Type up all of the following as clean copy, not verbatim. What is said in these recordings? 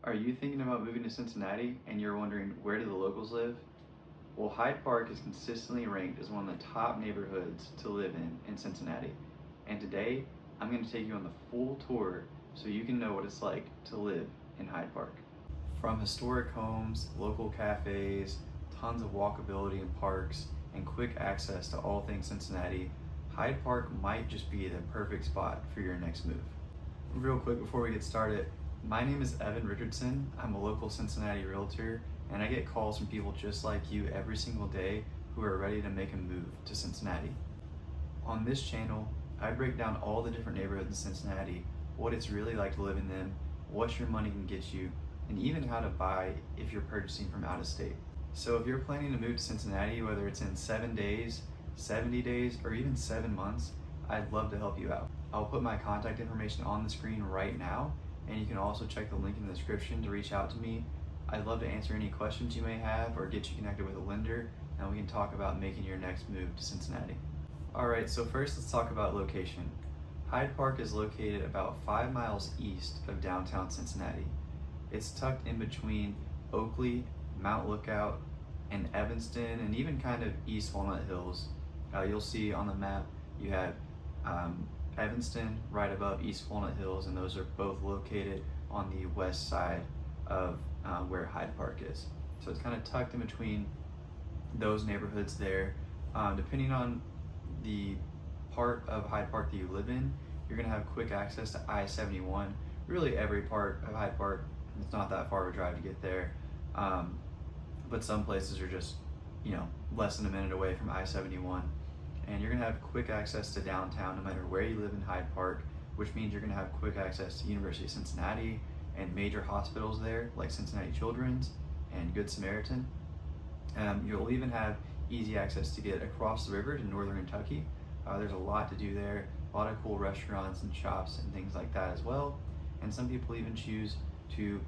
Are you thinking about moving to Cincinnati and you're wondering where do the locals live? Well, Hyde Park is consistently ranked as one of the top neighborhoods to live in Cincinnati. And today, I'm going to take you on the full tour so you can know what it's like to live in Hyde Park. From historic homes, local cafes, tons of walkability in parks, and quick access to all things Cincinnati, Hyde Park might just be the perfect spot for your next move. Real quick before we get started, my name is Evan Richardson. I'm a local Cincinnati realtor, and I get calls from people just like you every single day who are ready to make a move to Cincinnati. On this channel, I break down all the different neighborhoods in Cincinnati, what it's really like to live in them, what your money can get you, and even how to buy if you're purchasing from out of state. So if you're planning to move to Cincinnati, whether it's in 7 days, 70 days, or even 7 months, I'd love to help you out. I'll put my contact information on the screen right now, and you can also check the link in the description to reach out to me. I'd love to answer any questions you may have or get you connected with a lender, and we can talk about making your next move to Cincinnati. Alright, so first let's talk about location. Hyde Park is located about 5 miles east of downtown Cincinnati. It's tucked in between Oakley, Mount Lookout, and Evanston, and even kind of East Walnut Hills. You'll see on the map you have Evanston right above East Walnut Hills, and those are both located on the west side of where Hyde Park is. So it's kind of tucked in between those neighborhoods there. Depending on the part of Hyde Park that you live in, you're going to have quick access to I-71. Really every part of Hyde Park, it's not that far of a drive to get there. But some places are just, less than a minute away from I-71. And you're gonna have quick access to downtown no matter where you live in Hyde Park, which means you're gonna have quick access to University of Cincinnati and major hospitals there, like Cincinnati Children's and Good Samaritan. You'll even have easy access to get across the river to northern Kentucky. There's a lot to do there, a lot of cool restaurants and shops and things like that as well. And some people even choose to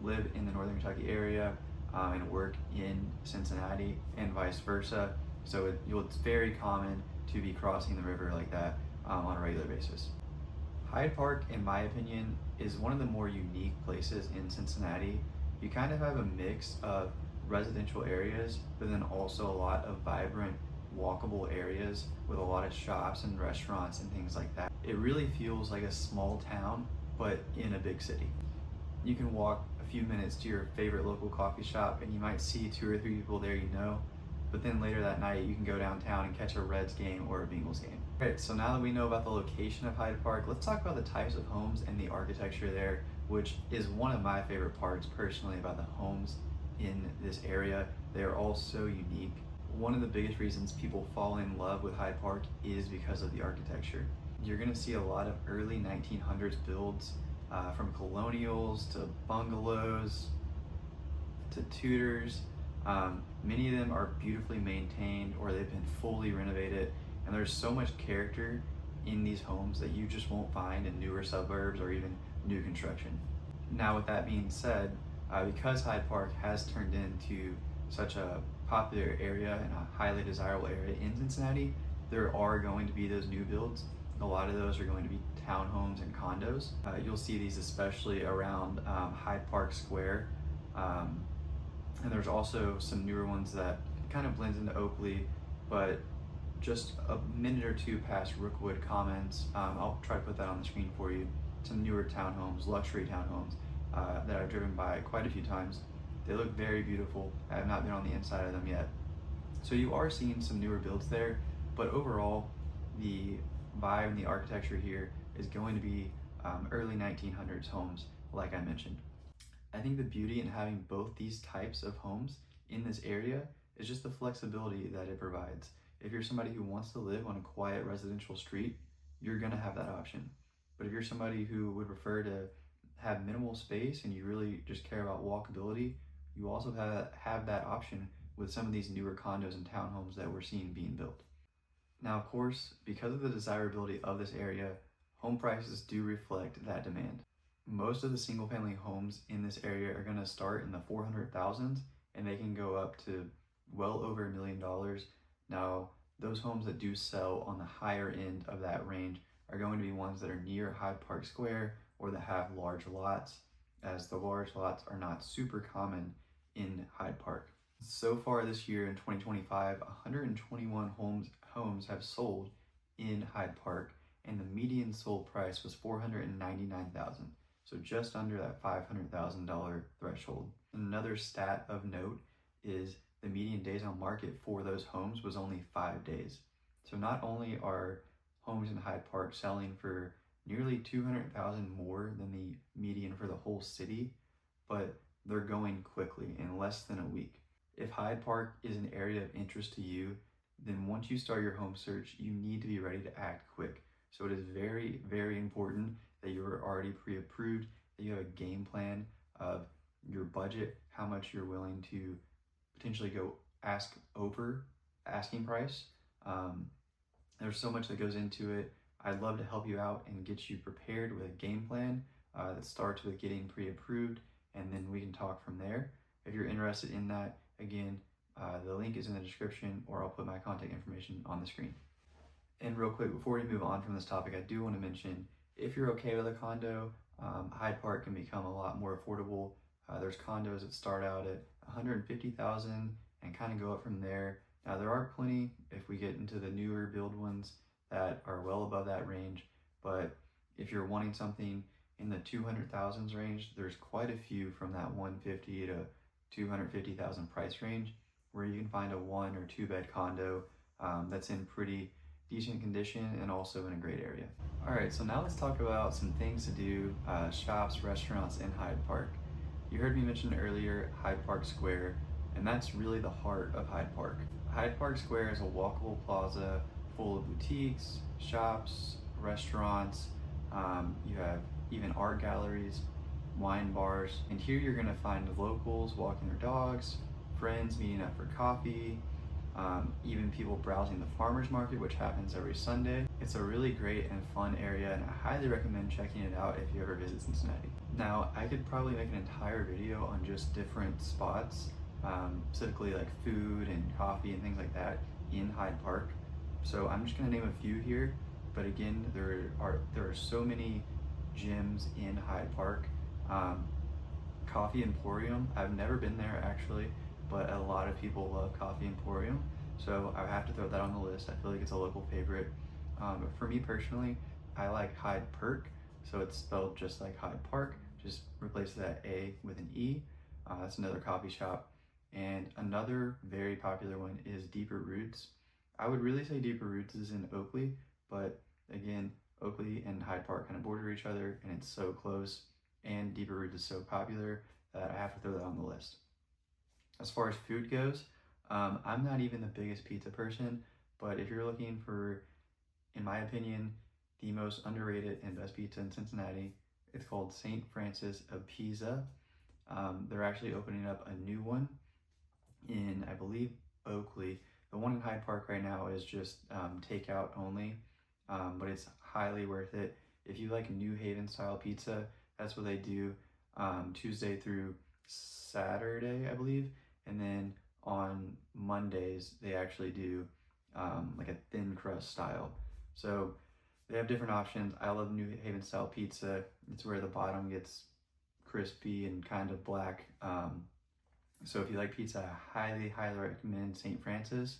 live in the northern Kentucky area and work in Cincinnati and vice versa. So it's very common to be crossing the river like that on a regular basis. Hyde Park, in my opinion, is one of the more unique places in Cincinnati. You kind of have a mix of residential areas, but then also a lot of vibrant, walkable areas with a lot of shops and restaurants and things like that. It really feels like a small town, but in a big city. You can walk a few minutes to your favorite local coffee shop and you might see 2 or 3 people there but then later that night you can go downtown and catch a Reds game or a Bengals game. Alright, so now that we know about the location of Hyde Park, let's talk about the types of homes and the architecture there, which is one of my favorite parts personally about the homes in this area. They are all so unique. One of the biggest reasons people fall in love with Hyde Park is because of the architecture. You're gonna see a lot of early 1900s builds, from colonials to bungalows to Tudors. Many of them are beautifully maintained or they've been fully renovated, and there's so much character in these homes that you just won't find in newer suburbs or even new construction. Now, with that being said, because Hyde Park has turned into such a popular area and a highly desirable area in Cincinnati, there are going to be those new builds. A lot of those are going to be townhomes and condos. You'll see these especially around Hyde Park Square. And there's also some newer ones that kind of blends into Oakley, but just a minute or two past Rookwood Commons. I'll try to put that on the screen for you. Some newer townhomes, luxury townhomes that I've driven by quite a few times. They look very beautiful. I have not been on the inside of them yet. So you are seeing some newer builds there, but overall, the vibe and the architecture here is going to be early 1900s homes, like I mentioned. I think the beauty in having both these types of homes in this area is just the flexibility that it provides. If you're somebody who wants to live on a quiet residential street, you're gonna have that option. But if you're somebody who would prefer to have minimal space and you really just care about walkability, you also have that option with some of these newer condos and townhomes that we're seeing being built. Now, of course, because of the desirability of this area, home prices do reflect that demand. Most of the single family homes in this area are going to start in the 400,000s and they can go up to well over $1 million. Now, those homes that do sell on the higher end of that range are going to be ones that are near Hyde Park Square or that have large lots. as the large lots are not super common in Hyde Park. So far this year in 2025, 121 homes have sold in Hyde Park, and the median sold price was $499,000, so just under that $500,000 threshold. Another stat of note is the median days on market for those homes was only 5 days. So not only are homes in Hyde Park selling for nearly 200,000 more than the median for the whole city, but they're going quickly in less than a week. If Hyde Park is an area of interest to you, then once you start your home search, you need to be ready to act quick. So it is very, very important that you are already pre-approved, that you have a game plan of your budget, how much you're willing to potentially go ask over asking price. There's so much that goes into it. I'd love to help you out and get you prepared with a game plan that starts with getting pre-approved, and then we can talk from there. If you're interested in that, again, the link is in the description, or I'll put my contact information on the screen. And real quick, before we move on from this topic, I do want to mention, if you're okay with a condo, Hyde Park can become a lot more affordable. There's condos that start out at $150,000 and kind of go up from there. Now there are plenty, if we get into the newer build ones, that are well above that range, but if you're wanting something in the 200,000s range, there's quite a few from that 150 to 250,000 price range where you can find a 1 or 2 bed condo that's in pretty decent condition and also in a great area. All right, so now let's talk about some things to do, shops, restaurants in Hyde Park. You heard me mention earlier Hyde Park Square, and that's really the heart of Hyde Park. Hyde Park Square is a walkable plaza full of boutiques, shops, restaurants. You have even art galleries, wine bars, and here you're gonna find locals walking their dogs, friends meeting up for coffee, even people browsing the farmers market, which happens every Sunday. It's a really great and fun area, and I highly recommend checking it out if you ever visit Cincinnati. Now, I could probably make an entire video on just different spots, specifically like food and coffee and things like that in Hyde Park. So I'm just gonna name a few here, but again, there are so many gyms in Hyde Park. Coffee Emporium, I've never been there actually, but a lot of people love Coffee Emporium, so I have to throw that on the list. I feel like it's a local favorite. But for me personally, I like Hyde Park, so it's spelled just like Hyde Park, just replace that A with an E. That's another coffee shop. And another very popular one is Deeper Roots. I would really say Deeper Roots is in Oakley, but again, Oakley and Hyde Park kind of border each other, and it's so close, and Deeper Roots is so popular that I have to throw that on the list. As far as food goes, I'm not even the biggest pizza person, but if you're looking for, in my opinion, the most underrated and best pizza in Cincinnati, it's called St. Francis of Pisa. They're actually opening up a new one in, I believe, Oakley. The one in Hyde Park right now is just takeout only, but it's highly worth it. If you like New Haven style pizza, that's what they do Tuesday through Saturday, I believe. And then on Mondays, they actually do like a thin crust style. So they have different options. I love New Haven style pizza. It's where the bottom gets crispy and kind of black. So if you like pizza, I highly, highly recommend St. Francis.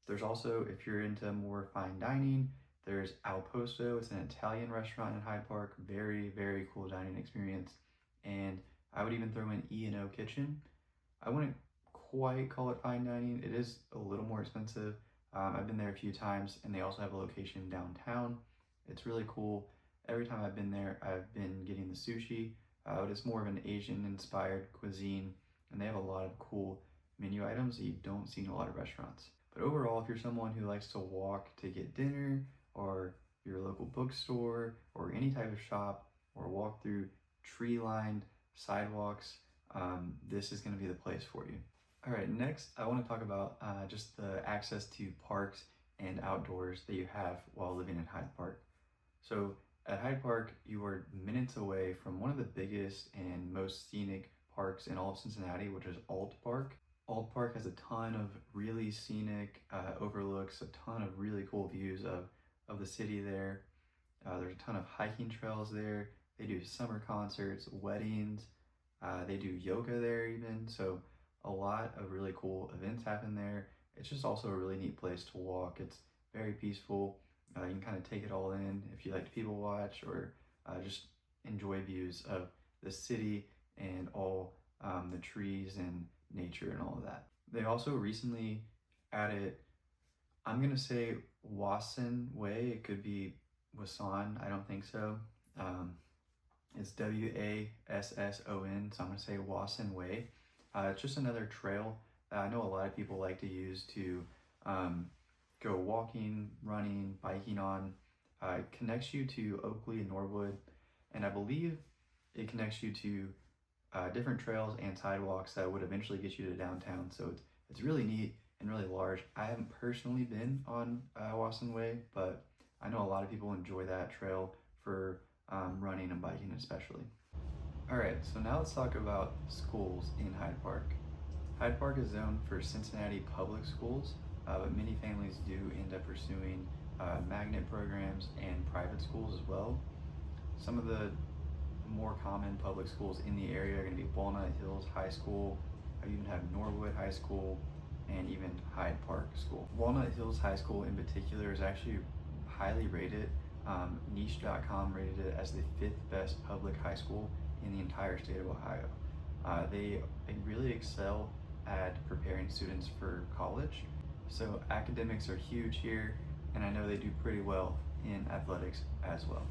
There's also, if you're into more fine dining, there's Al Posto. It's an Italian restaurant in Hyde Park. Very, very cool dining experience. And I would even throw in E&O Kitchen. I wouldn't quite call it fine dining. It is a little more expensive. I've been there a few times, and they also have a location downtown. It's really cool. Every time I've been there, I've been getting the sushi, but it's more of an Asian-inspired cuisine, and they have a lot of cool menu items that you don't see in a lot of restaurants. But overall, if you're someone who likes to walk to get dinner, or your local bookstore, or any type of shop, or walk through tree-lined sidewalks, this is going to be the place for you. All right, next I want to talk about just the access to parks and outdoors that you have while living in Hyde Park. So at Hyde Park, you are minutes away from one of the biggest and most scenic parks in all of Cincinnati, which is Alt Park. Alt Park has a ton of really scenic overlooks, a ton of really cool views of the city there. There's a ton of hiking trails there. They do summer concerts, weddings, they do yoga there even. So a lot of really cool events happen there. It's just also a really neat place to walk. It's very peaceful. You can kind of take it all in if you like to people watch or just enjoy views of the city and all the trees and nature and all of that. They also recently added, I'm gonna say Wasson Way. It could be Wasson. I don't think so. It's Wasson, so I'm gonna say Wasson Way. It's just another trail that I know a lot of people like to use to go walking, running, biking on. It connects you to Oakley and Norwood, and I believe it connects you to different trails and sidewalks that would eventually get you to downtown. So it's really neat and really large. I haven't personally been on Wasson Way, but I know a lot of people enjoy that trail for running and biking especially. All right, so now let's talk about schools in Hyde Park. Hyde Park is zoned for Cincinnati public schools, but many families do end up pursuing magnet programs and private schools as well. Some of the more common public schools in the area are going to be Walnut Hills High School. I even have Norwood High School and even Hyde Park School. Walnut Hills High School in particular is actually highly rated. Niche.com rated it as the 5th best public high school in the entire state of Ohio. They really excel at preparing students for college. So academics are huge here, and I know they do pretty well in athletics as well.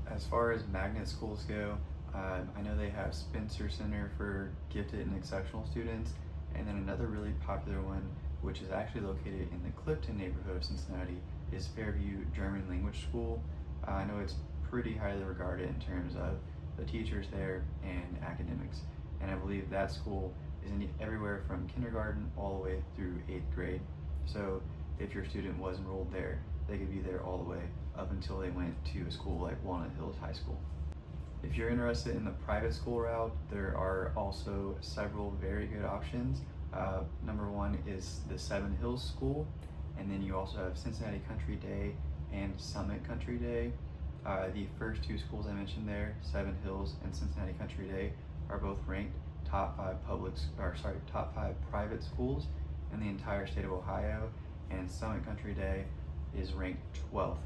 As far as magnet schools go, I know they have Spencer Center for gifted and exceptional students, and then another really popular one, which is actually located in the Clifton neighborhood of Cincinnati, is Fairview German Language School. I know it's pretty highly regarded in terms of the teachers there and academics, and I believe that school is everywhere from kindergarten all the way through 8th grade. So if your student was enrolled there, they could be there all the way up until they went to a school like Walnut Hills High School. If you're interested in the private school route, there are also several very good options. Number one is the Seven Hills School, and then you also have Cincinnati Country Day and Summit Country Day. The first two schools I mentioned there, Seven Hills and Cincinnati Country Day, are both ranked top 5 private schools in the entire state of Ohio, and Summit Country Day is ranked 12th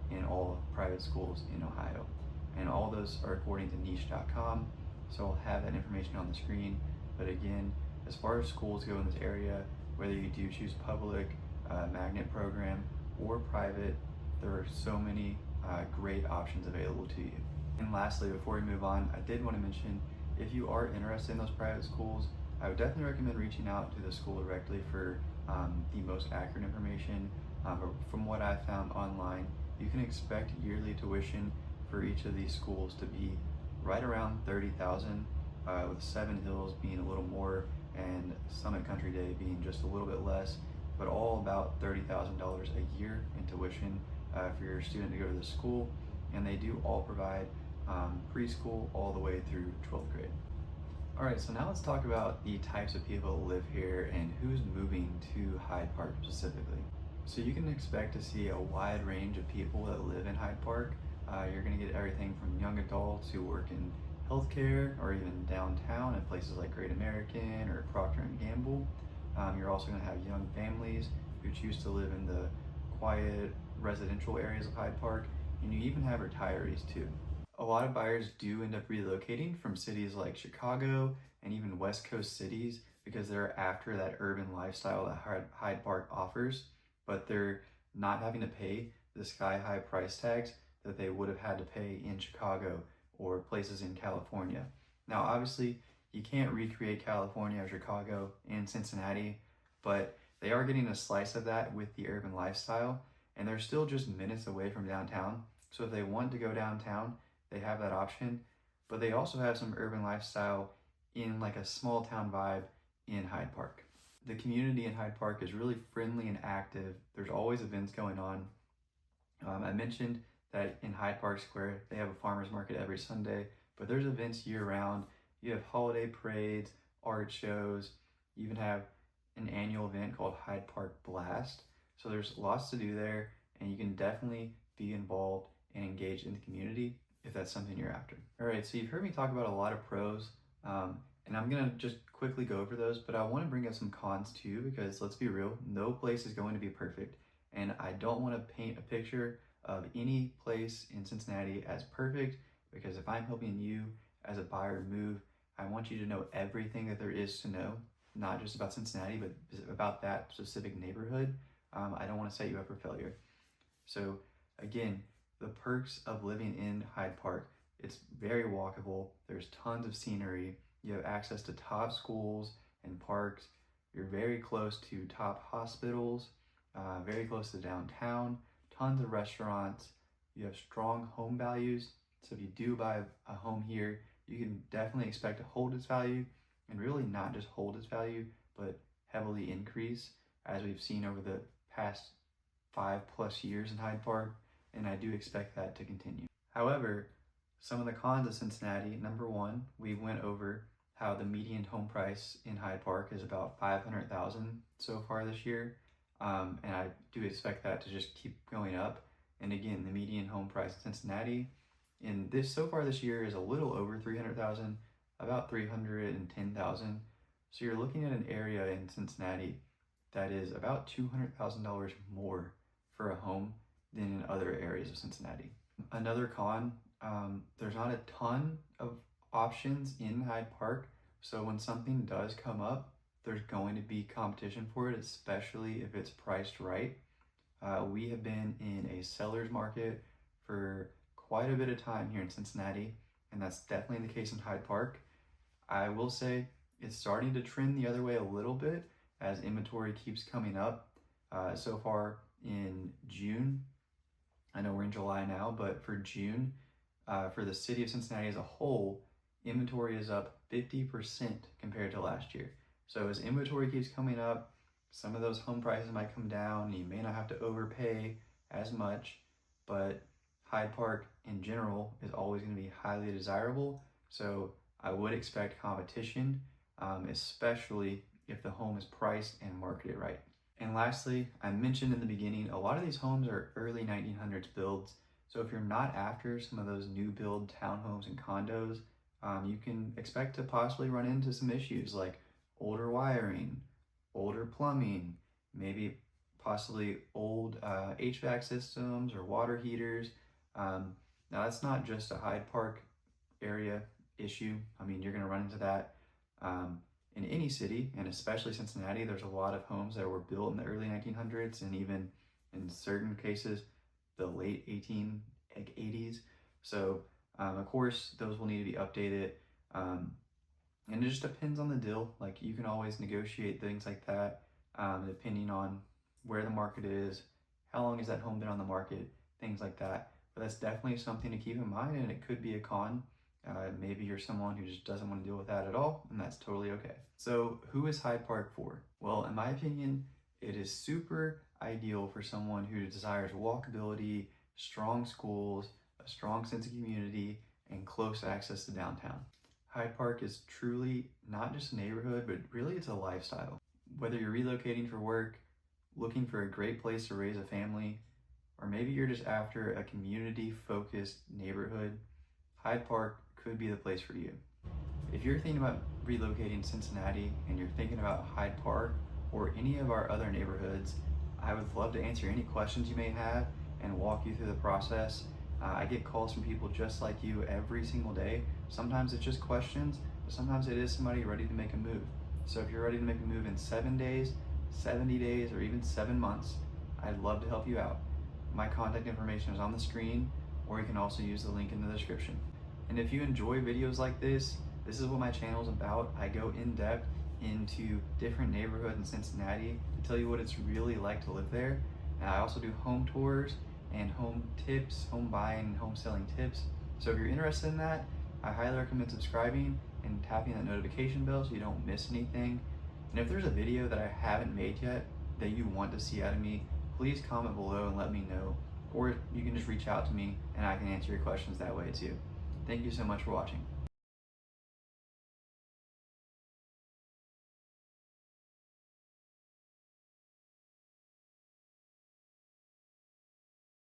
in all private schools in Ohio. And all those are according to niche.com, so I'll have that information on the screen. But again, as far as schools go in this area, whether you do choose public, magnet program, or private, there are so many great options available to you. And lastly, before we move on, I did want to mention, if you are interested in those private schools, I would definitely recommend reaching out to the school directly for the most accurate information. From what I found online, you can expect yearly tuition for each of these schools to be right around $30,000, with Seven Hills being a little more and Summit Country Day being just a little bit less, but all about $30,000 a year in tuition for your student to go to the school. And they do all provide preschool all the way through 12th grade. All right, so now let's talk about the types of people that live here and who's moving to Hyde Park specifically. So you can expect to see a wide range of people that live in Hyde Park. You're going to get everything from young adults who work in healthcare or even downtown at places like Great American or Procter & Gamble. You're also going to have young families who choose to live in the quiet residential areas of Hyde Park, and you even have retirees too. A lot of buyers do end up relocating from cities like Chicago and even West Coast cities because they're after that urban lifestyle that Hyde Park offers, but they're not having to pay the sky-high price tags that they would have had to pay in Chicago or places in California. Now, obviously, you can't recreate California or Chicago and Cincinnati, but they are getting a slice of that with the urban lifestyle, and they're still just minutes away from downtown. So if they want to go downtown, they have that option, but they also have some urban lifestyle in like a small town vibe in Hyde Park. The community in Hyde Park is really friendly and active. There's always events going on. I mentioned that in Hyde Park Square, they have a farmer's market every Sunday, but there's events year round. You have holiday parades, art shows, you even have an annual event called Hyde Park Blast. So there's lots to do there, and you can definitely be involved and engaged in the community. if that's something you're after. All right, so you've heard me talk about a lot of pros, and I'm gonna just quickly go over those, but I wanna bring up some cons too, because let's be real, no place is going to be perfect. And I don't wanna paint a picture of any place in Cincinnati as perfect, because if I'm helping you as a buyer move, I want you to know everything that there is to know, not just about Cincinnati, but about that specific neighborhood. I don't wanna set you up for failure. So again, the perks of living in Hyde Park: it's very walkable, there's tons of scenery, you have access to top schools and parks, you're very close to top hospitals, very close to downtown, tons of restaurants, you have strong home values. So if you do buy a home here, you can definitely expect to hold its value, and really not just hold its value, but heavily increase, as we've seen over the past 5+ years in Hyde Park, and I do expect that to continue. However, some of the cons of Cincinnati: number one, we went over how the median home price in Hyde Park is about $500,000 so far this year, and I do expect that to just keep going up. And again, the median home price in Cincinnati so far this year is a little over $300,000, about $310,000. So you're looking at an area in Cincinnati that is about $200,000 more for a home than in other areas of Cincinnati. Another con, there's not a ton of options in Hyde Park, so when something does come up, there's going to be competition for it, especially if it's priced right. We have been in a seller's market for quite a bit of time here in Cincinnati, and that's definitely the case in Hyde Park. I will say it's starting to trend the other way a little bit as inventory keeps coming up. So far in June, I know we're in July now, but for June, for the city of Cincinnati as a whole, inventory is up 50% compared to last year. So as inventory keeps coming up, some of those home prices might come down, and you may not have to overpay as much, but Hyde Park in general is always going to be highly desirable. So I would expect competition, especially if the home is priced and marketed right. And lastly, I mentioned in the beginning, a lot of these homes are early 1900s builds. So if you're not after some of those new build townhomes and condos, you can expect to possibly run into some issues like older wiring, older plumbing, maybe possibly old HVAC systems or water heaters. Now that's not just a Hyde Park area issue. I mean, you're going to run into that in any city, and especially Cincinnati. There's a lot of homes that were built in the early 1900s, and even in certain cases, the late 1880s. So of course, those will need to be updated. And it just depends on the deal. Like, you can always negotiate things like that, depending on where the market is, how long has that home been on the market, things like that. But that's definitely something to keep in mind, and it could be a con. Maybe you're someone who just doesn't want to deal with that at all, and that's totally okay. So who is Hyde Park for? Well, in my opinion, it is super ideal for someone who desires walkability, strong schools, a strong sense of community, and close access to downtown. Hyde Park is truly not just a neighborhood, but really it's a lifestyle. Whether you're relocating for work, looking for a great place to raise a family, or maybe you're just after a community-focused neighborhood, Hyde Park could be the place for you. If you're thinking about relocating to Cincinnati and you're thinking about Hyde Park or any of our other neighborhoods, I would love to answer any questions you may have and walk you through the process. I get calls from people just like you every single day. Sometimes it's just questions, but sometimes it is somebody ready to make a move. So if you're ready to make a move in 7 days, 70 days, or even 7 months, I'd love to help you out. My contact information is on the screen, or you can also use the link in the description. And if you enjoy videos like this is what my channel is about. I go in depth into different neighborhoods in Cincinnati to tell you what it's really like to live there. And I also do home tours and home tips, home buying and home selling tips. So if you're interested in that, I highly recommend subscribing and tapping that notification bell so you don't miss anything. And if there's a video that I haven't made yet that you want to see out of me, please comment below and let me know. Or you can just reach out to me and I can answer your questions that way too. Thank you so much for watching.